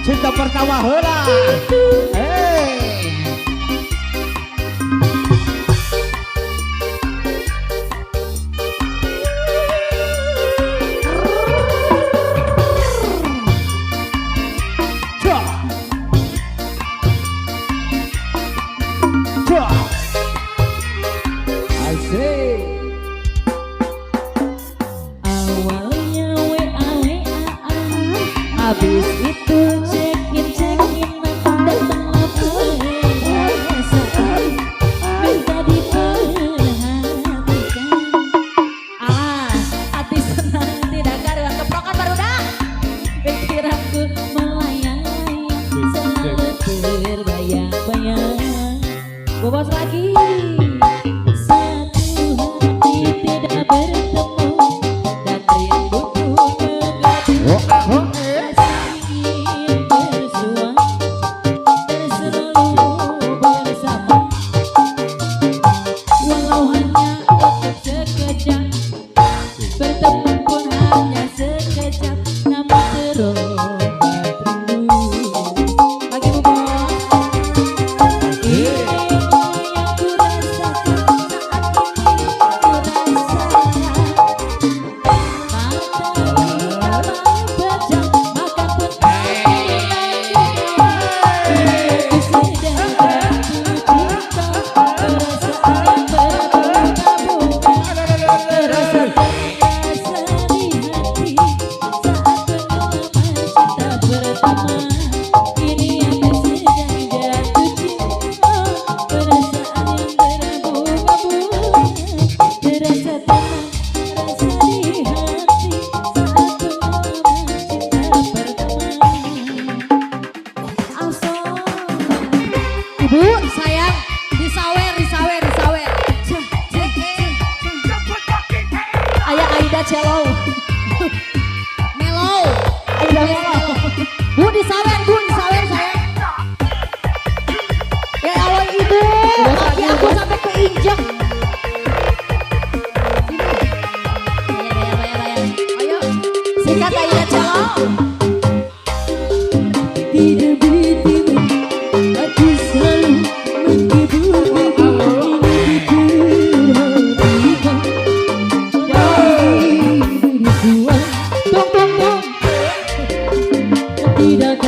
cinta pertama heula. Awalnya WA-WA-an, habis itu cekin-cekin, datanglah perasaan, minta diperhatikan. Hati senang tidak karuan, keprokan baru dah. Pikiranku melayang-layang, selalu terbayang-bayang. Bobos lagi. Ibu, sayang, disawer. Ayah Aida Celou. Melo. Aida Melo. Bu, disawer sayang. Ya Allah ibu, kaki aku sampai keinjak. Bayar. Ayo, sikat Aida Celou. Tidak